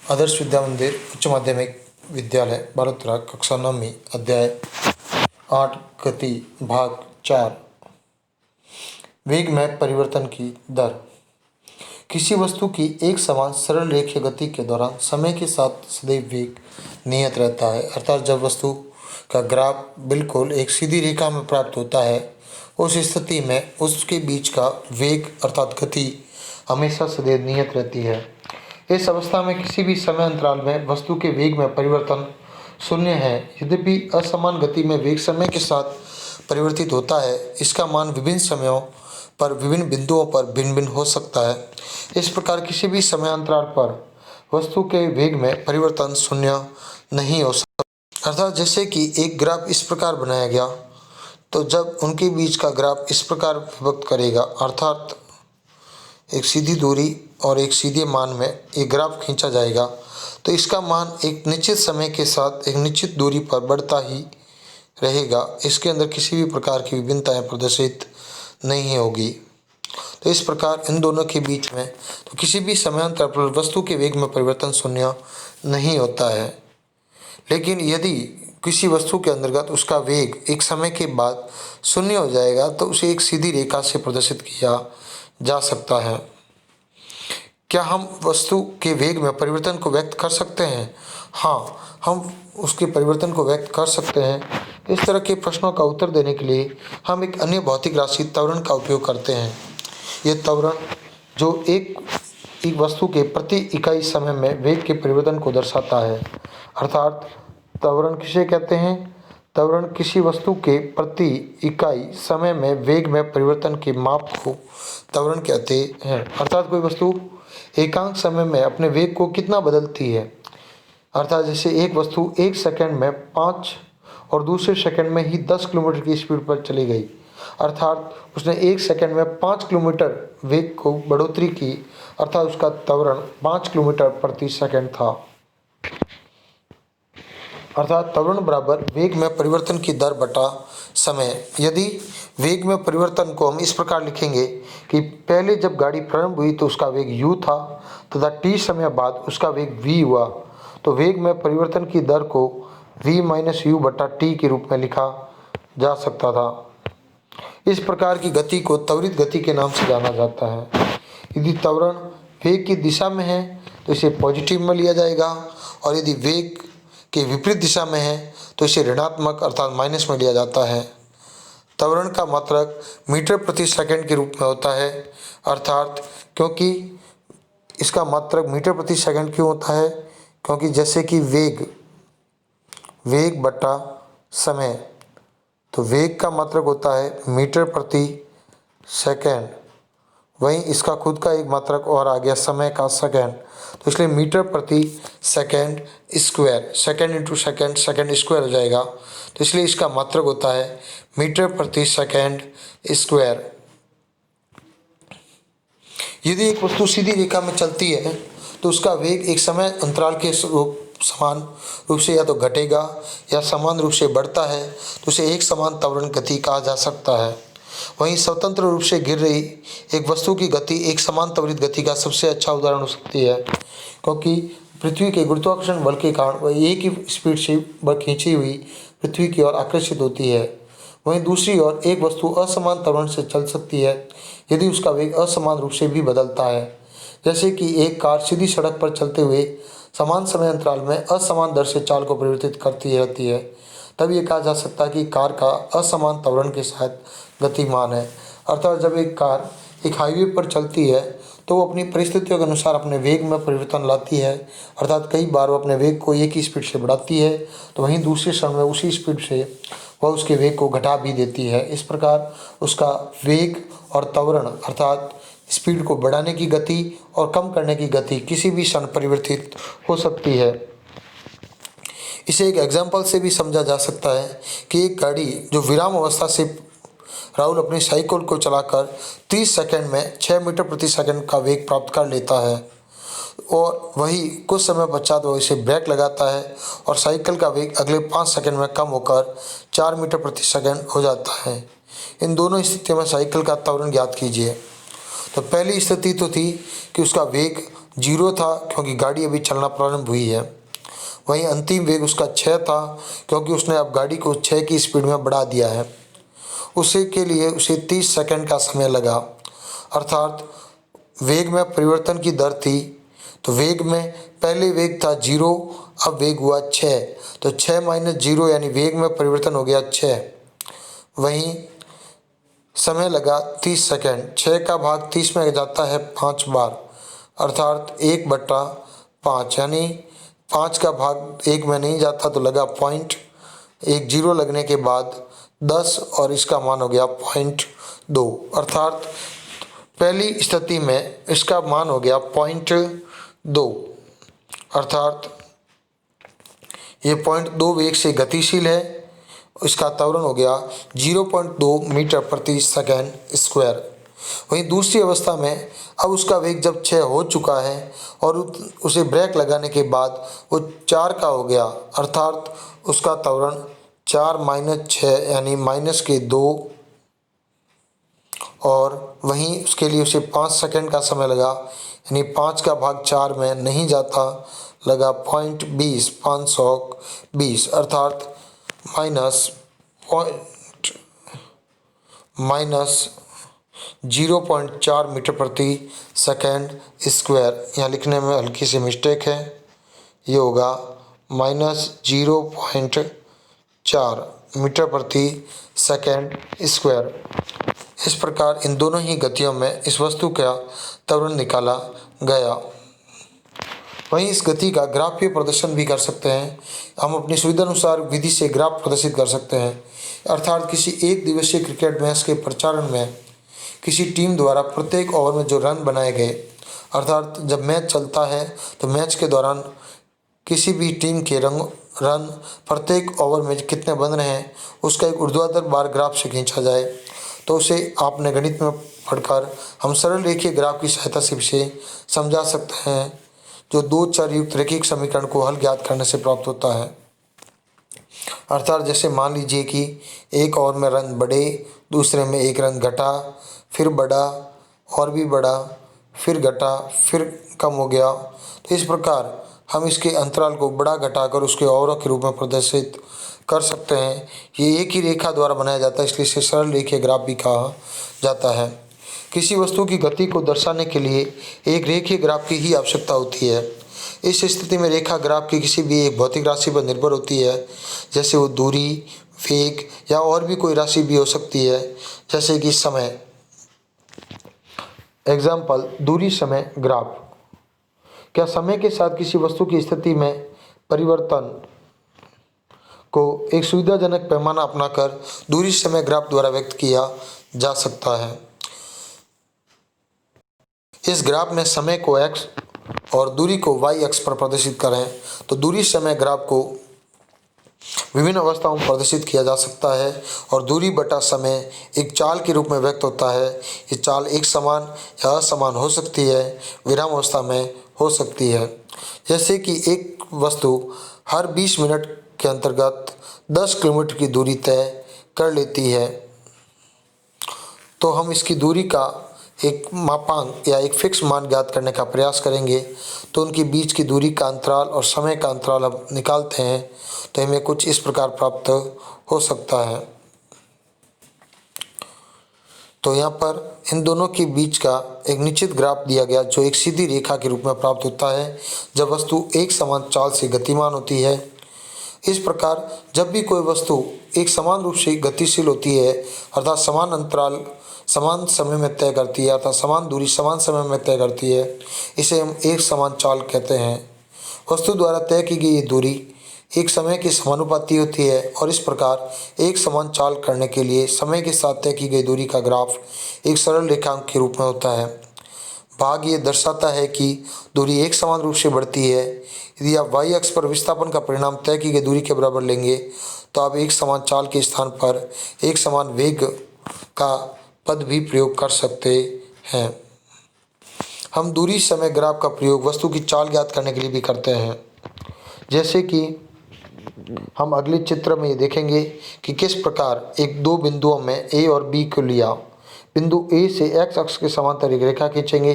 आदर्श विद्या मंदिर उच्च माध्यमिक विद्यालय बालोतरा कक्षा 9वीं अध्याय 8 गति भाग 4 वेग में परिवर्तन की दर। किसी वस्तु की एक समान सरल रेखीय गति के दौरान समय के साथ सदैव वेग नियत रहता है, अर्थात जब वस्तु का ग्राफ बिल्कुल एक सीधी रेखा में प्राप्त होता है उस स्थिति में उसके बीच का वेग अर्थात गति हमेशा सदैव नियत रहती है। इस अवस्था में किसी भी समय अंतराल में वस्तु के वेग में परिवर्तन शून्य है। यद्यपि असमान गति में वेग समय के साथ परिवर्तित होता है, इसका मान विभिन्न समयों पर विभिन्न बिंदुओं पर भिन्न भिन्न हो सकता है। इस प्रकार किसी भी समय अंतराल पर वस्तु के वेग में परिवर्तन शून्य नहीं हो सकता। अर्थात जैसे कि एक ग्राफ इस प्रकार बनाया गया, तो जब उनके बीच का ग्राफ इस प्रकार विभक्त करेगा, अर्थात एक सीधी दूरी और एक सीधे मान में एक ग्राफ खींचा जाएगा, तो इसका मान एक निश्चित समय के साथ एक निश्चित दूरी पर बढ़ता ही रहेगा। इसके अंदर किसी भी प्रकार की विभिन्नताएं प्रदर्शित नहीं होगी। तो इस प्रकार इन दोनों के बीच में तो किसी भी समयांतर पर वस्तु के वेग में परिवर्तन शून्य नहीं होता है। लेकिन यदि किसी वस्तु के अंतर्गत उसका वेग एक समय के बाद शून्य हो जाएगा, तो उसे एक सीधी रेखा से प्रदर्शित किया जा सकता है। क्या हम वस्तु के वेग में परिवर्तन को व्यक्त कर सकते हैं? हाँ, हम उसके परिवर्तन को व्यक्त कर सकते हैं। इस तरह के प्रश्नों का उत्तर देने के लिए हम एक अन्य भौतिक राशि त्वरण का उपयोग करते हैं। यह त्वरण जो एक वस्तु के प्रति इकाई समय में वेग के परिवर्तन को दर्शाता है। अर्थात त्वरण किसे कहते हैं? त्वरण किसी वस्तु के प्रति इकाई समय में वेग में परिवर्तन के माप को त्वरण कहते हैं। अर्थात कोई वस्तु एकांक समय में अपने वेग को कितना बदलती है। अर्थात जैसे एक वस्तु एक सेकंड में 5 और दूसरे सेकंड में ही 10 किलोमीटर की स्पीड पर चली गई, अर्थात उसने एक सेकंड में 5 किलोमीटर वेग को बढ़ोतरी की, अर्थात उसका त्वरण 5 किलोमीटर प्रति सेकंड था। अर्थात त्वरण बराबर वेग में परिवर्तन की दर बटा समय। यदि वेग में परिवर्तन को हम इस प्रकार लिखेंगे कि पहले जब गाड़ी प्रारंभ हुई तो उसका वेग u था तथा t समय बाद उसका वेग v हुआ, तो वेग में परिवर्तन की दर को v माइनस u बटा t के रूप में लिखा जा सकता था। इस प्रकार की गति को त्वरित गति के नाम से जाना जाता है। यदि त्वरण वेग की दिशा में है तो इसे पॉजिटिव में लिया जाएगा, और यदि वेग के विपरीत दिशा में है तो इसे ऋणात्मक अर्थात माइनस में लिया जाता है। त्वरण का मात्रक मीटर प्रति सेकंड के रूप में होता है। अर्थात क्योंकि इसका मात्रक मीटर प्रति सेकंड क्यों होता है? क्योंकि जैसे कि वेग बटा समय, तो वेग का मात्रक होता है मीटर प्रति सेकंड, वहीं इसका खुद का एक मात्रक और आ गया समय का सेकंड, तो इसलिए मीटर प्रति second square, second into second, second square हो जाएगा, तो इसलिए इसका मात्रक होता है मीटर प्रति सेकंड स्क्वायर। यदि एक वस्तु सीधी रेखा में चलती है तो उसका वेग एक समय अंतराल के समान रूप से या तो घटेगा या समान रूप से बढ़ता है, तो उसे एक समान त्वरण गति कहा जा सकता है। वहीं स्वतंत्र रूप से गिर रही एक वस्तु की गति एक समान त्वरित गति का सबसे अच्छा उदाहरण हो सकती है, क्योंकि पृथ्वी के गुरुत्वाकर्षण बल के कारण वह एक ही स्पीड से खींची हुई पृथ्वी की ओर आकर्षित होती है। वहीं दूसरी ओर एक वस्तु असमान त्वरण से चल सकती है यदि उसका वेग असमान रूप से भी बदलता है। जैसे कि एक कार सीधी सड़क पर चलते हुए समान समय अंतराल में असमान दर से चाल को परिवर्तित करती रहती है, तब ये कहा जा सकता है कि कार का असमान त्वरण के साथ गतिमान है। अर्थात जब एक कार एक हाईवे पर चलती है तो वो अपनी परिस्थितियों के अनुसार अपने वेग में परिवर्तन लाती है। अर्थात कई बार वो अपने वेग को एक ही स्पीड से बढ़ाती है, तो वहीं दूसरे क्षण में उसी स्पीड से वह उसके वेग को घटा भी देती है। इस प्रकार उसका वेग और त्वरण अर्थात स्पीड को बढ़ाने की गति और कम करने की गति किसी भी क्षण परिवर्तित हो सकती है। इसे एक एग्जाम्पल से भी समझा जा सकता है कि एक गाड़ी जो विराम अवस्था से राहुल अपनी साइकिल को चलाकर 30 सेकंड में 6 मीटर प्रति सेकंड का वेग प्राप्त कर लेता है, और वही कुछ समय पश्चात वो इसे ब्रेक लगाता है और साइकिल का वेग अगले 5 सेकंड में कम होकर 4 मीटर प्रति सेकंड हो जाता है। इन दोनों स्थितियों में साइकिल का त्वरण ज्ञात कीजिए। तो पहली स्थिति तो थी कि उसका वेग 0 था क्योंकि गाड़ी अभी चलना प्रारंभ हुई है। वहीं अंतिम वेग उसका 6 था क्योंकि उसने अब गाड़ी को 6 की स्पीड में बढ़ा दिया है। उसे के लिए उसे 30 सेकंड का समय लगा। अर्थात वेग में परिवर्तन की दर थी, तो वेग में पहले वेग था 0, अब वेग हुआ 6, तो 6 माइनस 0 यानी वेग में परिवर्तन हो गया 6। वहीं समय लगा 30 सेकंड। 6 का भाग 30 में जाता है 5 बार, अर्थात 1/5 यानी 5 का भाग 1 में नहीं जाता तो लगा पॉइंट, एक जीरो लगने के बाद 10 और इसका मान हो गया 0.2, अर्थात पहली स्थिति में इसका मान हो गया 0.2, अर्थात ये 0.2 वेग से गतिशील है। इसका त्वरण हो गया 0.2 मीटर प्रति सेकंड स्क्वायर। वहीं दूसरी अवस्था में अब उसका वेग जब 6 हो चुका है और उसे ब्रेक लगाने के बाद वो 4 का हो गया, अर्थात उसका त्वरण 4 माइनस 6 यानी माइनस के 2, और वहीं उसके लिए उसे 5 सेकंड का समय लगा, यानी 5 का भाग 4 में नहीं जाता, लगा 0.20 520, अर्थात माइनस 0.4 मीटर प्रति सेकंड स्क्वायर। यहाँ लिखने में हल्की सी मिस्टेक है, ये होगा -0.4 मीटर प्रति सेकंड स्क्वायर। इस प्रकार इन दोनों ही गतियों में इस वस्तु का त्वरण निकाला गया। वहीं इस गति का ग्राफीय प्रदर्शन भी कर सकते हैं। हम अपनी सुविधा अनुसार विधि से ग्राफ प्रदर्शित कर सकते हैं, अर्थात किसी एक दिवसीय क्रिकेट मैच के प्रचारण में किसी टीम द्वारा प्रत्येक ओवर में जो रन बनाए गए, अर्थात जब मैच चलता है तो मैच के दौरान किसी भी टीम के रन प्रत्येक ओवर में कितने बन रहे हैं उसका एक ऊर्ध्वाधर बार ग्राफ से खींचा जाए, तो उसे आपने गणित में पढ़कर हम सरल रेखीय ग्राफ की सहायता से इसे समझा सकते हैं, जो 2 चर युक्त रैखिक समीकरण को हल ज्ञात करने से प्राप्त होता है। अर्थात जैसे मान लीजिए कि एक ओवर में रन बढ़े, दूसरे में एक रन घटा, फिर बढ़ा और भी बढ़ा, फिर घटा, फिर कम हो गया, तो इस प्रकार हम इसके अंतराल को बड़ा घटाकर उसके ओवरों के रूप में प्रदर्शित कर सकते हैं। ये एक ही रेखा द्वारा बनाया जाता है, इसलिए इसे सरल रेखीय ग्राफ भी कहा जाता है। किसी वस्तु की गति को दर्शाने के लिए एक रेखीय ग्राफ की ही आवश्यकता होती है। इस स्थिति में रेखा ग्राफ की किसी भी एक भौतिक राशि पर निर्भर होती है, जैसे वो दूरी, वेग या और भी कोई राशि भी हो सकती है, जैसे कि समय। एग्जाम्पल, दूरी समय ग्राफ। क्या समय के साथ किसी वस्तु की स्थिति में परिवर्तन को एक सुविधाजनक पैमाना अपनाकर दूरी समय ग्राफ द्वारा व्यक्त किया जा सकता है। इस ग्राफ में समय को x और दूरी को y अक्ष पर प्रदर्शित करें तो दूरी समय ग्राफ को विभिन्न अवस्थाओं में प्रदर्शित किया जा सकता है और दूरी बटा समय एक चाल के रूप में व्यक्त होता है। ये चाल एक समान या असमान हो सकती है, विराम अवस्था में हो सकती है। जैसे कि एक वस्तु हर 20 मिनट के अंतर्गत 10 किलोमीटर की दूरी तय कर लेती है, तो हम इसकी दूरी का एक मापांक या एक फिक्स मान ज्ञात करने का प्रयास करेंगे। तो उनके बीच की दूरी का अंतराल और समय का अंतराल अब निकालते हैं तो हमें कुछ इस प्रकार प्राप्त हो सकता है। तो यहाँ पर इन दोनों के बीच का एक निश्चित ग्राफ दिया गया जो एक सीधी रेखा के रूप में प्राप्त होता है जब वस्तु एक समान चाल से गतिमान होती है। इस प्रकार जब भी कोई वस्तु एक समान रूप से गतिशील होती है, अर्थात समान अंतराल समान समय में तय करती है, अर्थात समान दूरी समान समय में तय करती है, इसे हम एक समान चाल कहते हैं। वस्तु द्वारा तय की गई ये दूरी एक समय के समानुपाती होती है और इस प्रकार एक समान चाल करने के लिए समय के साथ तय की गई दूरी का ग्राफ एक सरल रेखांक के रूप में होता है। भाग ये दर्शाता है कि दूरी एक समान रूप से बढ़ती है। यदि आप y अक्ष पर विस्थापन का परिणाम तय की गई दूरी के बराबर लेंगे तो आप एक समान चाल के स्थान पर एक समान वेग का पद भी प्रयोग कर सकते हैं। हम दूरी समय ग्राफ का प्रयोग वस्तु की चाल ज्ञात करने के लिए भी करते हैं। जैसे कि हम अगले चित्र में ये देखेंगे कि किस प्रकार एक दो बिंदुओं में A और B को लिया। बिंदु ए से x अक्ष के समांतर एक रेखा खींचेंगे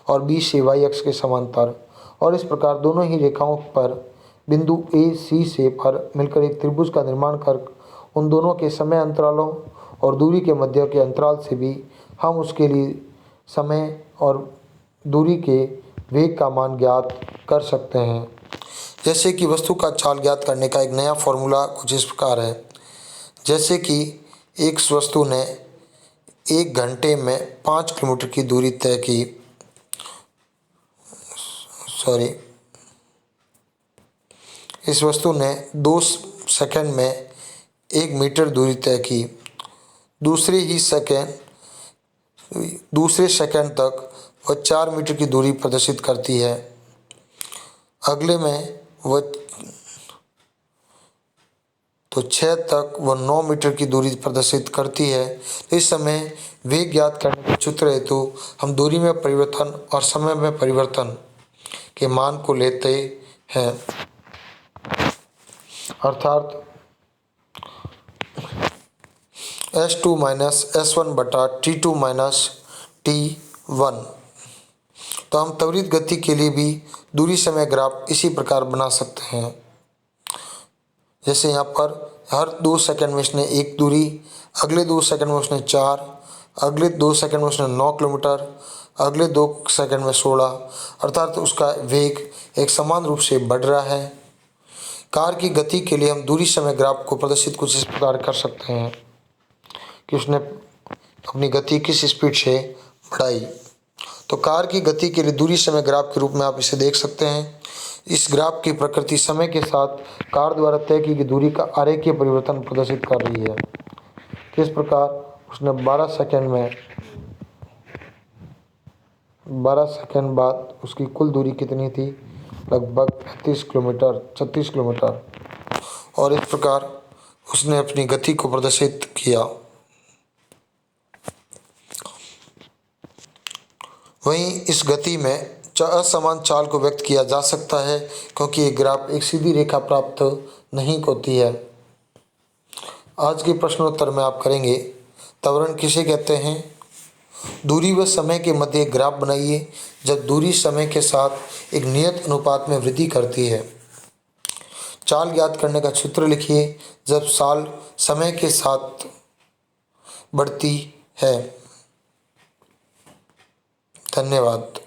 और b से y अक्ष के समांतर, और इस प्रकार दोनों ही रेखाओं पर बिंदु ए सी से पर मिलकर एक त्रिभुज का निर्माण कर उन दोनों के समय अंतरालों और दूरी के मध्य के अंतराल से भी हम उसके लिए समय और दूरी के वेग का मान ज्ञात कर सकते हैं। जैसे कि वस्तु का चाल ज्ञात करने का एक नया फॉर्मूला कुछ इस प्रकार है। जैसे कि एक वस्तु ने 1 घंटे में 5 किलोमीटर की दूरी तय की, इस वस्तु ने 2 सेकंड में 1 मीटर दूरी तय की। दूसरे सेकंड तक वह 4 मीटर की दूरी प्रदर्शित करती है। अगले में वह 6 तक वह 9 मीटर की दूरी प्रदर्शित करती है। तो इस समय वेग ज्ञात करने के सूत्र हेतु हम दूरी में परिवर्तन और समय में परिवर्तन के मान को लेते हैं, अर्थात S2 माइनस S1 बटा T2 माइनस T1। तो हम त्वरित गति के लिए भी दूरी समय ग्राफ इसी प्रकार बना सकते हैं। जैसे यहाँ पर हर 2 सेकंड में उसने 1 दूरी, अगले 2 सेकंड में उसने 4, अगले 2 सेकंड में उसने 9 किलोमीटर, अगले 2 सेकंड में 16, अर्थात उसका वेग एक समान रूप से बढ़ रहा है। कार की गति के लिए हम दूरी समय ग्राफ को प्रदर्शित कुछ इस प्रकार कर सकते हैं कि उसने अपनी गति किस स्पीड से बढ़ाई। तो कार की गति के लिए दूरी समय ग्राफ के रूप में आप इसे देख सकते हैं। इस ग्राफ की प्रकृति समय के साथ कार द्वारा तय की गई दूरी का आरेखीय परिवर्तन प्रदर्शित कर रही है। किस प्रकार उसने 12 सेकंड बाद उसकी कुल दूरी कितनी थी, लगभग 36 किलोमीटर, और इस प्रकार उसने अपनी गति को प्रदर्शित किया। वहीं इस गति में असमान चाल को व्यक्त किया जा सकता है, क्योंकि ये ग्राफ एक सीधी रेखा प्राप्त नहीं होती है। आज के प्रश्नोत्तर में आप करेंगे त्वरण किसे कहते हैं, दूरी व समय के मध्य एक ग्राफ बनाइए जब दूरी समय के साथ एक नियत अनुपात में वृद्धि करती है। चाल ज्ञात करने का सूत्र लिखिए जब चाल समय के साथ बढ़ती है। धन्यवाद।